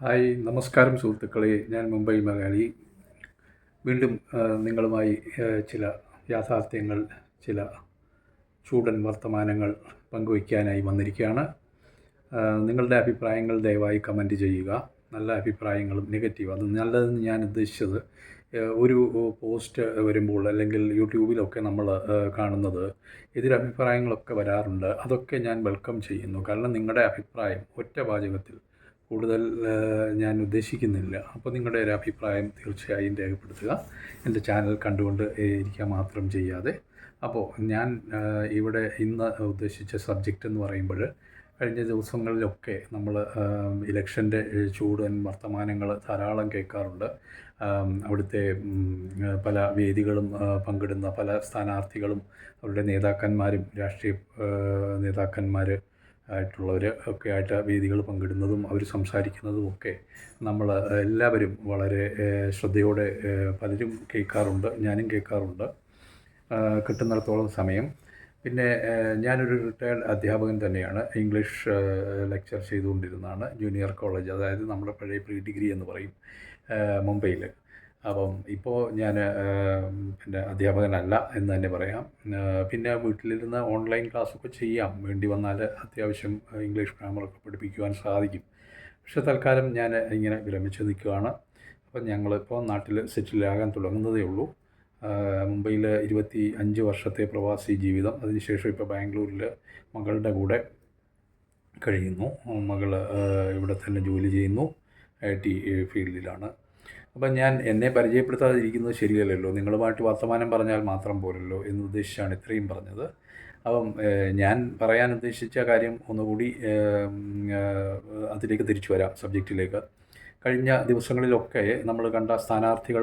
Hi നമസ്കാരം സുഹൃത്തുക്കളെ, ഞാൻ മുംബൈ മലയാളി വീണ്ടും നിങ്ങളുമായി ചില യാഥാർത്ഥ്യങ്ങൾ, ചില ചൂടൻ വർത്തമാനങ്ങൾ പങ്കുവയ്ക്കാനായി വന്നിരിക്കുകയാണ്. നിങ്ങളുടെ അഭിപ്രായങ്ങൾ ദയവായി കമൻറ്റ് ചെയ്യുക. നല്ല അഭിപ്രായങ്ങളും നെഗറ്റീവ്, അത് നല്ലതെന്ന് ഞാൻ ഉദ്ദേശിച്ചത് ഒരു പോസ്റ്റ് വരുമ്പോൾ അല്ലെങ്കിൽ യൂട്യൂബിലൊക്കെ നമ്മൾ കാണുന്നത് എതിരഭിപ്രായങ്ങളൊക്കെ വരാറുണ്ട്. അതൊക്കെ ഞാൻ വെൽക്കം ചെയ്യുന്നു. കാരണം നിങ്ങളുടെ അഭിപ്രായം ഒറ്റ വാചകത്തിൽ കൂടുതൽ ഞാൻ ഉദ്ദേശിക്കുന്നില്ല. അപ്പോൾ നിങ്ങളുടെ ഒരു അഭിപ്രായം തീർച്ചയായും രേഖപ്പെടുത്തുക. എൻ്റെ ചാനൽ കണ്ടുകൊണ്ട് ഇരിക്കുക മാത്രം ചെയ്യാതെ. അപ്പോൾ ഞാൻ ഇവിടെ ഇന്ന് ഉദ്ദേശിച്ച സബ്ജക്റ്റ് എന്ന് പറയുമ്പോൾ, കഴിഞ്ഞ ദിവസങ്ങളിലൊക്കെ നമ്മൾ ഇലക്ഷൻ്റെ ചൂടൻ വർത്തമാനങ്ങൾ ധാരാളം കേൾക്കാറുണ്ട്. അവിടുത്തെ പല വേദികളും പങ്കിടുന്ന പല സ്ഥാനാർത്ഥികളും അവരുടെ നേതാക്കന്മാരും രാഷ്ട്രീയ നേതാക്കന്മാർ ആയിട്ടുള്ളവർ ഒക്കെ ആയിട്ട് വേദികൾ പങ്കിടുന്നതും അവർ സംസാരിക്കുന്നതും ഒക്കെ നമ്മൾ എല്ലാവരും വളരെ ശ്രദ്ധയോടെ പലരും കേൾക്കാറുണ്ട്. ഞാനും കേൾക്കാറുണ്ട് കിട്ടുന്നിടത്തോളം സമയം. പിന്നെ ഞാനൊരു റിട്ടയർഡ് അധ്യാപകൻ തന്നെയാണ്. ഇംഗ്ലീഷ് ലെക്ചർ ചെയ്തുകൊണ്ടിരുന്നതാണ് ജൂനിയർ കോളേജ്, അതായത് നമ്മുടെ പഴയ പ്രീ ഡിഗ്രി എന്ന് പറയും, മുംബൈയിൽ. അപ്പം ഇപ്പോൾ ഞാൻ പിന്നെ അധ്യാപകനല്ല എന്ന് തന്നെ പറയാം. പിന്നെ വീട്ടിലിരുന്ന് ഓൺലൈൻ ക്ലാസ്സൊക്കെ ചെയ്യാം, വേണ്ടി വന്നാൽ അത്യാവശ്യം ഇംഗ്ലീഷ് ഗ്രാമറൊക്കെ പഠിപ്പിക്കുവാൻ സാധിക്കും. പക്ഷേ തൽക്കാലം ഞാൻ ഇങ്ങനെ വിരമിച്ച് നിൽക്കുകയാണ്. അപ്പം ഞങ്ങളിപ്പോൾ നാട്ടിൽ സെറ്റിലാകാൻ തുടങ്ങുന്നതേ ഉള്ളൂ. മുംബൈയിൽ 25 വർഷത്തെ പ്രവാസി ജീവിതം, അതിനുശേഷം ഇപ്പോൾ ബാംഗ്ലൂരിൽ മകളുടെ കൂടെ കഴിയുന്നു. മകൾ ഇവിടെ തന്നെ ജോലി ചെയ്യുന്നു, IT ഫീൽഡിലാണ്. അപ്പം ഞാൻ എന്നെ പരിചയപ്പെടുത്താതിരിക്കുന്നത് ശരിയല്ലല്ലോ. നിങ്ങളുമായിട്ട് വർത്തമാനം പറഞ്ഞാൽ മാത്രം പോരല്ലോ എന്ന് ഉദ്ദേശിച്ചാണ് ഇത്രയും പറഞ്ഞത്. അപ്പം ഞാൻ പറയാൻ ഉദ്ദേശിച്ച കാര്യം ഒന്നുകൂടി അതിലേക്ക് തിരിച്ചു വരാം, സബ്ജക്റ്റിലേക്ക്. കഴിഞ്ഞ ദിവസങ്ങളിലൊക്കെ നമ്മൾ കണ്ട സ്ഥാനാർത്ഥി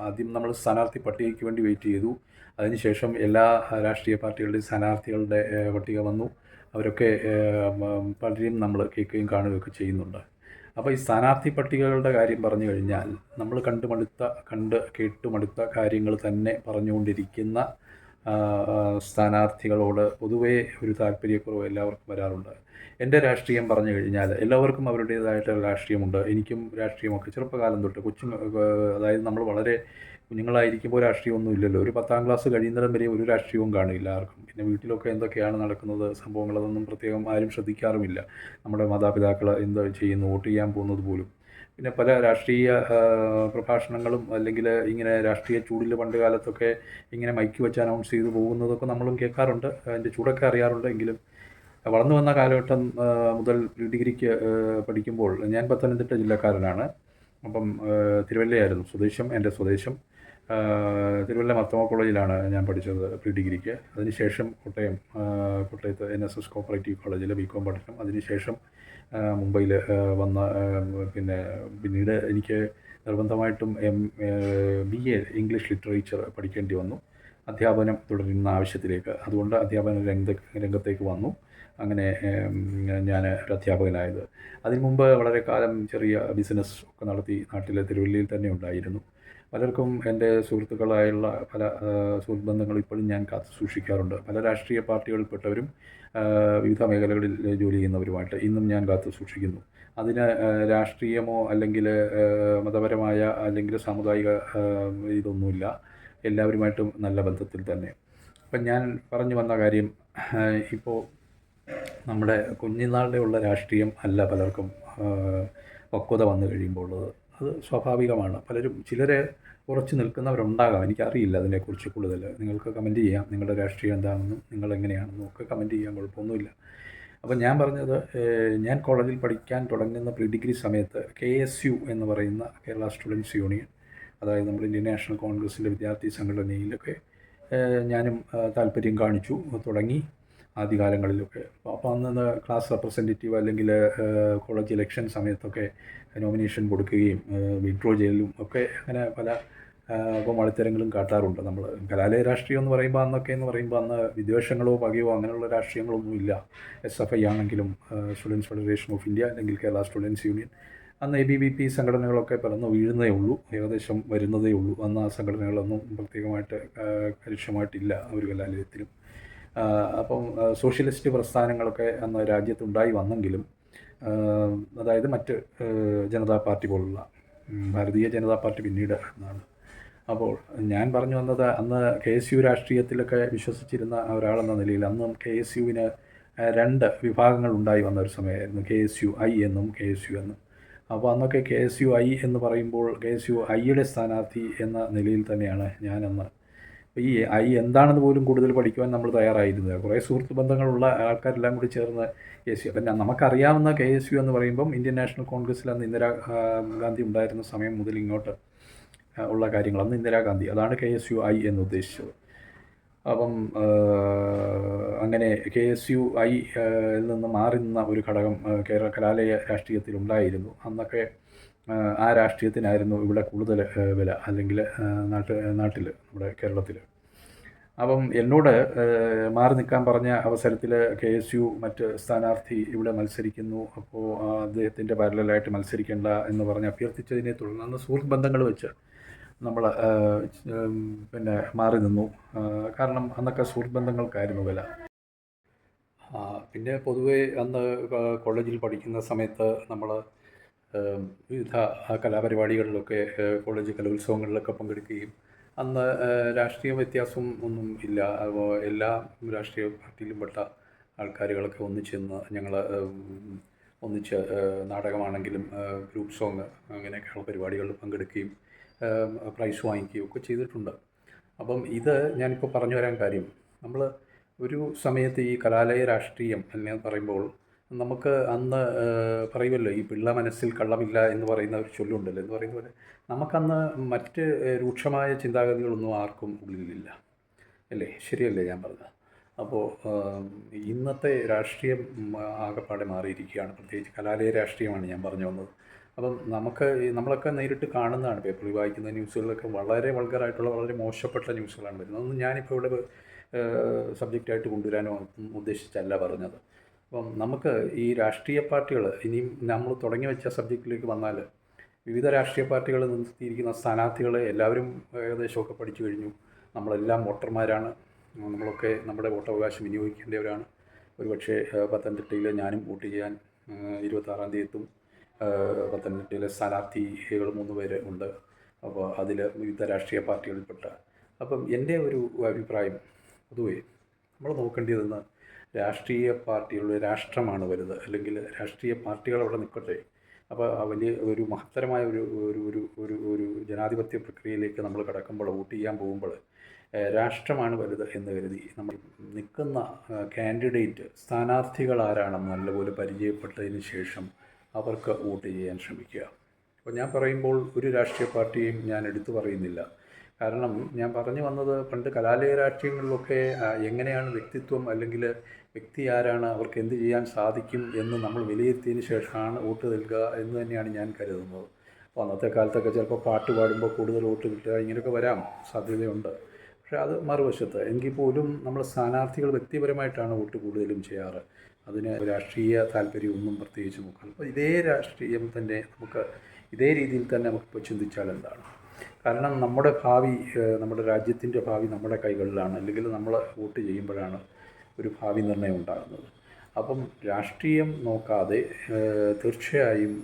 ആദ്യം നമ്മൾ സ്ഥാനാർത്ഥി പട്ടികയ്ക്ക് വേണ്ടി വെയിറ്റ് ചെയ്തു. അതിനുശേഷം എല്ലാ രാഷ്ട്രീയ പാർട്ടികളുടെയും സ്ഥാനാർത്ഥികളുടെ പട്ടിക വന്നു. അവരൊക്കെ പലരെയും നമ്മൾ കേൾക്കുകയും കാണുകയൊക്കെ ചെയ്യുന്നുണ്ട്. അപ്പോൾ ഈ സ്ഥാനാർത്ഥി പട്ടികകളുടെ കാര്യം പറഞ്ഞു കഴിഞ്ഞാൽ, നമ്മൾ കണ്ട് കേട്ടുമടുത്ത കാര്യങ്ങൾ തന്നെ പറഞ്ഞുകൊണ്ടിരിക്കുന്ന സ്ഥാനാർത്ഥികളോട് പൊതുവേ ഒരു താല്പര്യക്കുറവ് എല്ലാവർക്കും വരാറുണ്ട്. എൻ്റെ രാഷ്ട്രീയം പറഞ്ഞു കഴിഞ്ഞാൽ എല്ലാവർക്കും അവരുടേതായിട്ടുള്ള രാഷ്ട്രീയമുണ്ട്. എനിക്കും രാഷ്ട്രീയമൊക്കെ ചെറുപ്പകാലം തൊട്ട് അതായത് നമ്മൾ വളരെ കുഞ്ഞുങ്ങളായിരിക്കുമ്പോൾ രാഷ്ട്രീയമൊന്നും ഇല്ലല്ലോ. ഒരു 10ാം ക്ലാസ് കഴിയുന്നിടം വരെ ഒരു രാഷ്ട്രീയവും കാണില്ല ആർക്കും. പിന്നെ വീട്ടിലൊക്കെ എന്തൊക്കെയാണ് നടക്കുന്നത്, സംഭവങ്ങളതൊന്നും പ്രത്യേകം ആരും ശ്രദ്ധിക്കാറുമില്ല. നമ്മുടെ മാതാപിതാക്കൾ എന്ത് ചെയ്യുന്നു, വോട്ട് ചെയ്യാൻ പോകുന്നത് പോലും. പിന്നെ പല രാഷ്ട്രീയ പ്രഭാഷണങ്ങളും അല്ലെങ്കിൽ ഇങ്ങനെ രാഷ്ട്രീയ ചൂടിൽ പണ്ട് കാലത്തൊക്കെ ഇങ്ങനെ മൈക്ക് വെച്ച് അനൗൺസ് ചെയ്ത് പോകുന്നതൊക്കെ നമ്മളും കേൾക്കാറുണ്ട്. അതിൻ്റെ ചൂടൊക്കെ അറിയാറുണ്ട്. എങ്കിലും വളർന്നു വന്ന കാലഘട്ടം മുതൽ ഡിഗ്രിക്ക് പഠിക്കുമ്പോൾ, ഞാൻ പത്തനംതിട്ട ജില്ലക്കാരനാണ്. അപ്പം തിരുവല്ലയായിരുന്നു എൻ്റെ സ്വദേശം. തിരുവല്ല മർത്തോമ കോളേജിലാണ് ഞാൻ പഠിച്ചത് പ്രീ ഡിഗ്രിക്ക്. അതിനുശേഷം കോട്ടയത്ത് NSS കോപ്പറേറ്റീവ് കോളേജിൽ BCom പഠനം. അതിനുശേഷം മുംബൈയിൽ വന്ന പിന്നീട് എനിക്ക് നിർബന്ധമായിട്ടും BA ഇംഗ്ലീഷ് ലിറ്ററേച്ചർ പഠിക്കേണ്ടി വന്നു, അധ്യാപനം തുടരുന്ന ആവശ്യത്തിലേക്ക്. അതുകൊണ്ട് അധ്യാപന രംഗത്തേക്ക് വന്നു. അങ്ങനെ ഞാൻ ഒരു അധ്യാപകനായത്. അതിനു മുമ്പ് വളരെ കാലം ചെറിയ ബിസിനസ് ഒക്കെ നടത്തി നാട്ടിലെ തിരുവല്ലയിൽ തന്നെ ഉണ്ടായിരുന്നു. പലർക്കും എൻ്റെ സുഹൃത്തുക്കളായുള്ള പല സുഹൃത്ത് ബന്ധങ്ങൾ ഇപ്പോഴും ഞാൻ കാത്തു സൂക്ഷിക്കാറുണ്ട്. പല രാഷ്ട്രീയ പാർട്ടികളിൽപ്പെട്ടവരും വിവിധ മേഖലകളിൽ ജോലി ചെയ്യുന്നവരുമായിട്ട് ഇന്നും ഞാൻ കാത്തു സൂക്ഷിക്കുന്നു. അതിന് രാഷ്ട്രീയമോ അല്ലെങ്കിൽ മതപരമായ അല്ലെങ്കിൽ സാമുദായിക ഇതൊന്നുമില്ല. എല്ലാവരുമായിട്ടും നല്ല ബന്ധത്തിൽ തന്നെ. അപ്പം ഞാൻ പറഞ്ഞു വന്ന കാര്യം, ഇപ്പോൾ നമ്മുടെ കുഞ്ഞുനാളിലെ ഉള്ള രാഷ്ട്രീയം അല്ല പലർക്കും പക്വത വന്നു കഴിയുമ്പോൾ ഉള്ളത്. അത് സ്വാഭാവികമാണ്. ചിലരെ ഉറച്ചു നിൽക്കുന്നവരുണ്ടാകാം, എനിക്കറിയില്ല അതിനെക്കുറിച്ച് കൂടുതൽ. നിങ്ങൾക്ക് കമൻറ്റ് ചെയ്യാം, നിങ്ങളുടെ രാഷ്ട്രീയം എന്താണെന്നും നിങ്ങളെങ്ങനെയാണെന്നും ഒക്കെ കമൻറ്റ് ചെയ്യാൻ കുഴപ്പമൊന്നുമില്ല. അപ്പം ഞാൻ പറഞ്ഞത്, ഞാൻ കോളേജിൽ പഠിക്കാൻ തുടങ്ങുന്ന പ്രീ ഡിഗ്രി സമയത്ത് KSU എന്ന് പറയുന്ന കേരള സ്റ്റുഡൻസ് യൂണിയൻ, അതായത് നമ്മുടെ ഇന്ത്യൻ നാഷണൽ കോൺഗ്രസിൻ്റെ വിദ്യാർത്ഥി സംഘടനയിലൊക്കെ ഞാനും താല്പര്യം കാണിച്ചു തുടങ്ങി ആദ്യകാലങ്ങളിലൊക്കെ. അപ്പോൾ അന്ന് ക്ലാസ് റെപ്രസെൻറ്റേറ്റീവ് അല്ലെങ്കിൽ കോളേജ് ഇലക്ഷൻ സമയത്തൊക്കെ നോമിനേഷൻ കൊടുക്കുകയും വിഡ്രോ ചെയ്യലും ഒക്കെ അങ്ങനെ പല മത്സരങ്ങളും കാട്ടാറുണ്ട് നമ്മൾ. കലാലയ രാഷ്ട്രീയം എന്ന് പറയുമ്പോൾ അന്ന് വിദ്വേഷങ്ങളോ പകയോ അങ്ങനെയുള്ള രാഷ്ട്രീയങ്ങളൊന്നും ഇല്ല. SFI ആണെങ്കിലും സ്റ്റുഡൻസ് ഫെഡറേഷൻ ഓഫ് ഇന്ത്യ അല്ലെങ്കിൽ കേരള സ്റ്റുഡൻസ് യൂണിയൻ, അന്ന് ABVP സംഘടനകളൊക്കെ പിറന്നു വീഴുന്നതേ ഉള്ളൂ, ഏകദേശം വരുന്നതേ ഉള്ളൂ. അന്ന് ആ സംഘടനകളൊന്നും പ്രത്യേകമായിട്ട് കാര്യക്ഷമമായിട്ടില്ല ഒരു കലാലയത്തിലും. അപ്പം സോഷ്യലിസ്റ്റ് പ്രസ്ഥാനങ്ങളൊക്കെ അന്ന് രാജ്യത്തുണ്ടായി വന്നെങ്കിലും അതായത് മറ്റ് ജനതാ പാർട്ടി പോലുള്ള ഭാരതീയ ജനതാ പാർട്ടി പിന്നീട് എന്നാണ്. അപ്പോൾ ഞാൻ പറഞ്ഞു വന്നത് അന്ന് KSU രാഷ്ട്രീയത്തിലൊക്കെ വിശ്വസിച്ചിരുന്ന ഒരാളെന്ന നിലയിൽ അന്നും KSUവിന് 2 വിഭാഗങ്ങൾ ഉണ്ടായി വന്ന ഒരു സമയമായിരുന്നു. KSUI എന്നും KSU എന്നും. അപ്പോൾ അന്നൊക്കെ KSUI എന്ന് പറയുമ്പോൾ KSUIയുടെ സ്ഥാനാർത്ഥി എന്ന നിലയിൽ തന്നെയാണ് ഞാനന്ന് ഈ എന്താണെന്ന് പോലും കൂടുതൽ പഠിക്കുവാൻ നമ്മൾ തയ്യാറായിരുന്നത്. കുറേ സുഹൃത്ത് ബന്ധങ്ങളുള്ള ആൾക്കാരെല്ലാം കൂടി ചേർന്ന് KSU. അപ്പം നമുക്കറിയാവുന്ന KSU എന്ന് പറയുമ്പം ഇന്ത്യൻ നാഷണൽ കോൺഗ്രസ്സിൽ അന്ന് ഇന്ദിരാ ഗാന്ധി ഉണ്ടായിരുന്ന സമയം മുതൽ ഇങ്ങോട്ട് ഉള്ള കാര്യങ്ങൾ. അന്ന് ഇന്ദിരാഗാന്ധി, അതാണ് KSUI എന്ന് ഉദ്ദേശിച്ചത്. അപ്പം അങ്ങനെ KSUI യിൽ നിന്ന് മാറി നിന്ന ഒരു ഘടകം കേരള കലാലയ രാഷ്ട്രീയത്തിലുണ്ടായിരുന്നു. അന്നൊക്കെ ആ രാഷ്ട്രീയത്തിനായിരുന്നു ഇവിടെ കൂടുതൽ വില, അല്ലെങ്കിൽ നാട്ടിൽ നമ്മുടെ കേരളത്തിൽ. അപ്പം എന്നോട് മാറി നിൽക്കാൻ പറഞ്ഞ അവസരത്തിൽ KSU മറ്റ് സ്ഥാനാർത്ഥി ഇവിടെ മത്സരിക്കുന്നു, അപ്പോൾ അദ്ദേഹത്തിൻ്റെ പാരലായിട്ട് മത്സരിക്കേണ്ട എന്ന് പറഞ്ഞ് അഭ്യർത്ഥിച്ചതിനെ തുടർന്ന് അന്ന് സുഹൃത്ത് ബന്ധങ്ങൾ വെച്ച് നമ്മൾ പിന്നെ മാറി നിന്നു. കാരണം അന്നൊക്കെ സുഹൃത്ത് ബന്ധങ്ങൾക്കായിരുന്നു വില. പിന്നെ പൊതുവേ അന്ന് കോളേജിൽ പഠിക്കുന്ന സമയത്ത് നമ്മൾ വിവിധ കലാപരിപാടികളിലൊക്കെ കോളേജ് കലോത്സവങ്ങളിലൊക്കെ പങ്കെടുക്കുകയും അന്ന് രാഷ്ട്രീയ വ്യത്യാസം ഒന്നും ഇല്ല. എല്ലാ രാഷ്ട്രീയ പാർട്ടിയിലും പെട്ട ആൾക്കാരുകളൊക്കെ ഒന്നിച്ചെന്ന് ഞങ്ങൾ ഒന്നിച്ച് നാടകമാണെങ്കിലും ഗ്രൂപ്പ് സോങ് അങ്ങനെയൊക്കെയുള്ള പരിപാടികളിൽ പങ്കെടുക്കുകയും പ്രൈസ് വാങ്ങിക്കുകയും ഒക്കെ ചെയ്തിട്ടുണ്ട്. അപ്പം ഇത് ഞാനിപ്പോൾ പറഞ്ഞു വരാൻ കാര്യം, നമ്മൾ ഒരു സമയത്ത് ഈ കലാലയ രാഷ്ട്രീയം എന്ന് പറയുമ്പോൾ നമുക്ക് അന്ന് പറയുമല്ലോ, ഈ പിള്ള മനസ്സിൽ കള്ളമില്ല എന്ന് പറയുന്ന ഒരു ചൊല്ലുണ്ടല്ലോ, എന്ന് പറയുന്ന പോലെ നമുക്കന്ന് മറ്റ് രൂക്ഷമായ ചിന്താഗതികളൊന്നും ആർക്കും ഉള്ളിലില്ല, അല്ലേ? ശരിയല്ലേ ഞാൻ പറഞ്ഞത്? അപ്പോൾ ഇന്നത്തെ രാഷ്ട്രീയം ആകെപ്പാടെ മാറിയിരിക്കുകയാണ്. പ്രത്യേകിച്ച് കലാലയ രാഷ്ട്രീയമാണ് ഞാൻ പറഞ്ഞു വന്നത്. അപ്പം നമ്മളൊക്കെ നേരിട്ട് കാണുന്നതാണ്, പേപ്പറിൽ വായിക്കുന്ന ന്യൂസുകളിലൊക്കെ വളരെ വൾഗറായിട്ടുള്ള വളരെ മോശപ്പെട്ട ന്യൂസുകളാണ് വരുന്നത്. അതൊന്നും ഞാനിപ്പോൾ ഇവിടെ സബ്ജക്റ്റായിട്ട് കൊണ്ടുവരാനോ ഉദ്ദേശിച്ചല്ല പറഞ്ഞത്. അപ്പം നമുക്ക് ഈ രാഷ്ട്രീയ പാർട്ടികൾ ഇനിയും നമ്മൾ തുടങ്ങി വെച്ച സബ്ജക്റ്റിലേക്ക് വന്നാൽ, വിവിധ രാഷ്ട്രീയ പാർട്ടികൾ നിർത്തിയിരിക്കുന്ന സ്ഥാനാർത്ഥികളെ എല്ലാവരും ഏകദേശമൊക്കെ പഠിച്ചു കഴിഞ്ഞു. നമ്മളെല്ലാം വോട്ടർമാരാണ്, നമ്മളൊക്കെ നമ്മുടെ വോട്ടവകാശം വിനിയോഗിക്കേണ്ടവരാണ്. ഒരുപക്ഷെ പത്തനംതിട്ടയിൽ ഞാനും വോട്ട് ചെയ്യാൻ 26-ാം തീയതി എത്തും. പത്തനംതിട്ടയിലെ സ്ഥാനാർത്ഥികൾ 3 പേര് ഉണ്ട്. അപ്പോൾ അതിൽ വിവിധ രാഷ്ട്രീയ പാർട്ടികളിൽപ്പെട്ട. അപ്പം എൻ്റെ ഒരു അഭിപ്രായം, പൊതുവേ നമ്മൾ നോക്കേണ്ടതെന്ന് രാഷ്ട്രീയ പാർട്ടികളുടെ രാഷ്ട്രമാണ് വലുത്, അല്ലെങ്കിൽ രാഷ്ട്രീയ പാർട്ടികൾ അവിടെ നിൽക്കട്ടെ. അപ്പോൾ വലിയ ഒരു മഹത്തരമായ ഒരു ഒരു ഒരു ഒരു ജനാധിപത്യ പ്രക്രിയയിലേക്ക് നമ്മൾ കടക്കുമ്പോൾ, വോട്ട് ചെയ്യാൻ പോകുമ്പോൾ രാഷ്ട്രമാണ് വലുത് എന്ന് കരുതി നമ്മൾ നിൽക്കുന്ന കാൻഡിഡേറ്റ് സ്ഥാനാർത്ഥികൾ ആരാണെന്ന് നല്ലപോലെ പരിചയപ്പെട്ടതിന് ശേഷം അവർക്ക് വോട്ട് ചെയ്യാൻ ശ്രമിക്കുക. അപ്പോൾ ഞാൻ പറയുമ്പോൾ ഒരു രാഷ്ട്രീയ പാർട്ടിയും ഞാൻ എടുത്തു പറയുന്നില്ല. കാരണം ഞാൻ പറഞ്ഞു വന്നത്, പണ്ട് കലാലയ രാഷ്ട്രീയങ്ങളിലൊക്കെ എങ്ങനെയാണ് വ്യക്തിത്വം, അല്ലെങ്കിൽ വ്യക്തി ആരാണ്, അവർക്ക് എന്ത് ചെയ്യാൻ സാധിക്കും എന്ന് നമ്മൾ വിലയിരുത്തിയതിന് ശേഷമാണ് വോട്ട് നൽകുക എന്ന് തന്നെയാണ് ഞാൻ കരുതുന്നത്. അപ്പോൾ അന്നത്തെ കാലത്തൊക്കെ ചിലപ്പോൾ പാട്ട് പാടുമ്പോൾ കൂടുതൽ വോട്ട് കിട്ടുക, ഇങ്ങനെയൊക്കെ വരാം, സാധ്യതയുണ്ട്. പക്ഷേ അത് മറുവശത്ത് എങ്കിൽ പോലും നമ്മൾ സ്ഥാനാർത്ഥികൾ വ്യക്തിപരമായിട്ടാണ് വോട്ട് കൂടുതലും ചെയ്യാറ്. അതിന് രാഷ്ട്രീയ താല്പര്യമൊന്നും പ്രത്യേകിച്ച് നോക്കാം. അപ്പോൾ ഇതേ രാഷ്ട്രീയം തന്നെ നമുക്ക് ഇതേ രീതിയിൽ തന്നെ നമുക്കിപ്പോൾ ചിന്തിച്ചാൽ എന്താണ്? കാരണം നമ്മുടെ ഭാവി, നമ്മുടെ രാജ്യത്തിൻ്റെ ഭാവി നമ്മുടെ കൈകളിലാണ്, അല്ലെങ്കിൽ നമ്മൾ വോട്ട് ചെയ്യുമ്പോഴാണ് ഒരു ഭാവി നിർണ്ണയം ഉണ്ടാകുന്നത്. അപ്പം രാഷ്ട്രീയം നോക്കാതെ തീർച്ചയായും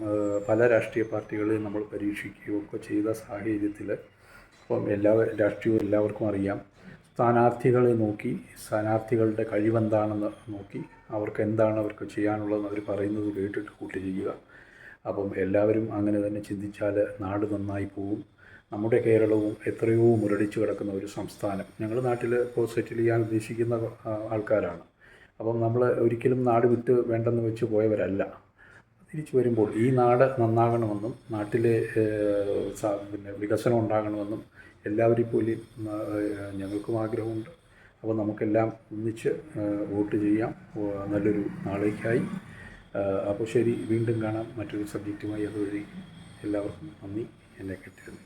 പല രാഷ്ട്രീയ പാർട്ടികളെയും നമ്മൾ പരീക്ഷിക്കുകയൊക്കെ ചെയ്ത സാഹചര്യത്തിൽ, അപ്പം രാഷ്ട്രീയവും എല്ലാവർക്കും അറിയാം, സ്ഥാനാർത്ഥികളെ നോക്കി, സ്ഥാനാർത്ഥികളുടെ കഴിവെന്താണെന്ന് നോക്കി, അവർക്ക് ചെയ്യാനുള്ളതെന്ന് അവർ പറയുന്നത് കേട്ടിട്ട് വോട്ട് ചെയ്യുക. അപ്പം എല്ലാവരും അങ്ങനെ തന്നെ ചിന്തിച്ചാൽ നാട് നന്നായി പോകും. നമ്മുടെ കേരളവും എത്രയോ മുരടിച്ച് കിടക്കുന്ന ഒരു സംസ്ഥാനം. ഞങ്ങൾ നാട്ടിൽ ഇപ്പോൾ സെറ്റിൽ ചെയ്യാൻ ഉദ്ദേശിക്കുന്ന ആൾക്കാരാണ്. അപ്പം നമ്മൾ ഒരിക്കലും നാട് വിട്ട് വേണ്ടെന്ന് വെച്ച് പോയവരല്ല. തിരിച്ചു വരുമ്പോൾ ഈ നാട് നന്നാകണമെന്നും നാട്ടിലെ വികസനം ഉണ്ടാകണമെന്നും എല്ലാവരെയും പോലും ഞങ്ങൾക്കും ആഗ്രഹമുണ്ട്. അപ്പോൾ നമുക്കെല്ലാം ഒന്നിച്ച് വോട്ട് ചെയ്യാം നല്ലൊരു നാളേക്കായി. അപ്പോൾ ശരി, വീണ്ടും കാണാം മറ്റൊരു സബ്ജക്റ്റുമായി. അതുവഴി എല്ലാവർക്കും നന്ദി. എന്നെ കേട്ടിരുന്നു.